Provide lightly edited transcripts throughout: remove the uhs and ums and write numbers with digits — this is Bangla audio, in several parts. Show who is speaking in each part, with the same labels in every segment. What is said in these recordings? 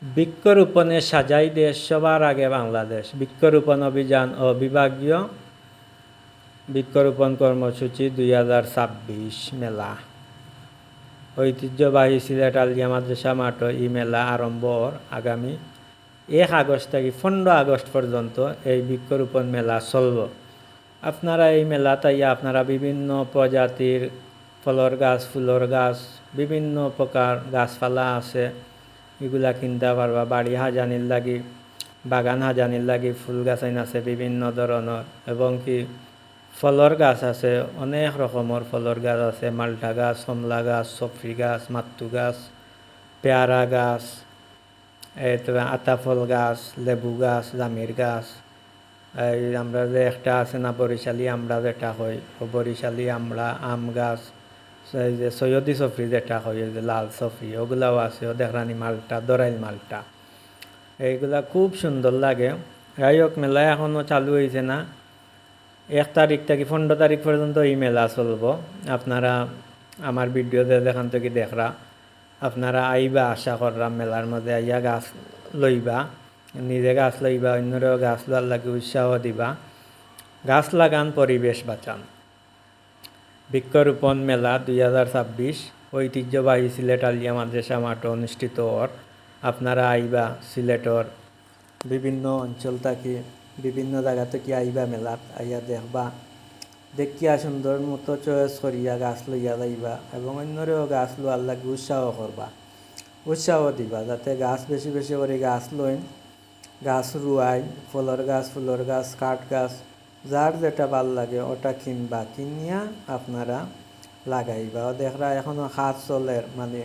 Speaker 1: বৃক্ষরোপণে সাজাই দেশ, সবার আগে বাংলাদেশ। বৃক্ষরোপণ অভিযান ও বিভাগীয় বৃক্ষরোপণ কর্মসূচি 2026 মেলা। ঐতিহ্যবাহী সিলেট আলিয়া মাদ্রাসা মাঠ এই মেলা আরম্ভ আগামী 1 আগস্ট থেকে 15 আগস্ট পর্যন্ত এই বৃক্ষরোপণ মেলা চলব। আপনারা এই মেলা তাইয়া আপনারা বিভিন্ন প্রজাতির ফলর গাছ, ফুলর গাছ, বিভিন্ন প্রকার গাছপালা আছে, এগুলা কিনতে পারবা। বাড়ি হাজানির লাগি, বাগান হাজানির লাগি ফুল গাছ আইন আছে বিভিন্ন ধরনের, এবং কি ফলর গাছ আছে, অনেক রকমের ফলর গাছ আছে। মালটা গাছ, কমলা গাছ, সফরি গাছ, মাত্তু গাছ, পেয়ারা গাছ, তবে আতাফল গাছ, লেবু গাছ, জামির গাছ। এই আমরা যে একটা আছে না বরিশালি আমরা যেটা হয়, বরিশালি আমরা, আম গাছ, এই যে সৈয়দি সফরি যেটা হয়, ওই যে লাল সফরি, ওগুলাও আছে। ও দেখরানি মালটা, দরাইল মালটা, এইগুলা খুব সুন্দর লাগে। যাই হোক, মেলা এখনও চালু হয়েছে না। 1 তারিখ থেকে 15 তারিখ পর্যন্ত এই মেলা চলব। আপনারা আমার ভিডিওতে দেখান থেকে দেখরা, আপনারা আইবা, আশা করলাম মেলার মধ্যে আইয়া গাছ লইবা, নিজে গাছ লইবা, অন্যরাও গাছ লোয়ার লাগে উৎসাহ দিবা। গাছ লাগান, পরিবেশ বাঁচান। বৃক্ষরোপণ মেলা 2026 ঐতিহ্যবাহী সিলেট আলিয়া মাদ্রাসা মাঠ অনুষ্ঠিত হওয়ার। আপনারা আইবা, সিলেটর বিভিন্ন অঞ্চল থেকে, বিভিন্ন জায়গা থেকে আইবা মেলাত, আইয়া দেখবা, দেখিয়া সুন্দর মতো চয়েস করিয়া গাছ লইয়া যাইবা, এবং অন্যরেও গাছ লোয়ার লাগে উৎসাহ করবা, উৎসাহ দিবা, যাতে গাছ বেশি বেশি করে গাছ লইন, গাছ রুয়াই, ফলর গাছ, ফুলর গাছ, কাঠ গাছ, যার যেটা ভাল লাগে ওটা কিনবা, কিনিয়া আপনারা লাগাইবা। ও দেখরা এখনও কাজ চলের, মানে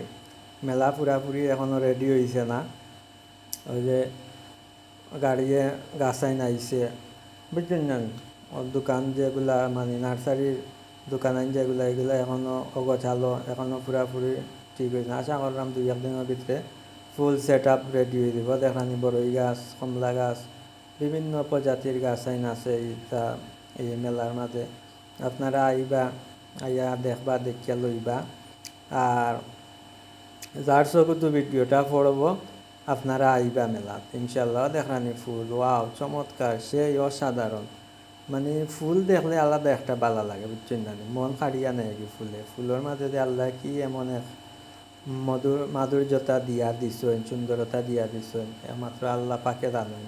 Speaker 1: মেলা পুরাপুরি এখনও রেডি হয়েছে না। ওই যে গাড়িয়ে গাছাইন আইছে, বুঝলেন না? দোকান যেগুলা, মানে নার্সারির দোকান আইন যেগুলা, এগুলা এখনও অগোছালো, এখনও পুরাপুরি ঠিক হয়েছে না। আশা করলাম 2-1 দিনের ভিতরে ফুল সেট আপ রেডি হয়ে দিব। দেখানি বড়ই গাছ, কমলা গাছ, বিভিন্ন প্রজাতির গাছ আইন আছে এই মেলার মাঝে। আপনারা আইবা, আইয়া দেখবা, দেখিয়া লইবা। আর যার চকুতো ভিডিওটা পড়ব, আপনারা আইবা মেলাত ইনশাল্লাহ। দেখানি ফুল, ওয়াও চমৎকার, সেই অসাধারণ, মানে ফুল দেখলে আলাদা একটা ভালো লাগে, বুঝছেন না? মন কাড়িয়া নেয় কি ফুলে, ফুলের মাঝে যে আল্লাহ কি এমন এক মাধুর্যতা দিয়া দিছেন, সুন্দরতা দিয়া দিছেন, একমাত্র আল্লাহ পাকে জানেন।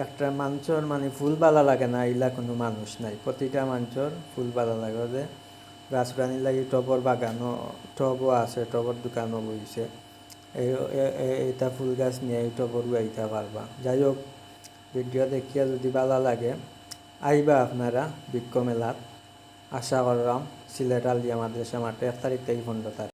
Speaker 1: একটা মানুষের মানে ফুল ভালো লাগে না এইলা কোনো মানুষ নাই, প্রতিটা মানুষের ফুল ভালো লাগে। যে গাছ প্রাণীর লাগি টবর বাগানও, টবও আছে, টবর দোকানও বইছে। এইটা ফুল গাছ নিয়ে এই টবর উড়াইতে পারবা। যাই হোক, ভিডিও দেখিয়া যদি ভালো লাগে আইবা আপনারা বৃক্ষ মেলাত। আশা করলাম সিলেট আলিয়া মাদ্রাসা মাঠে 1 তারিখ থেকে 15 তারিখ।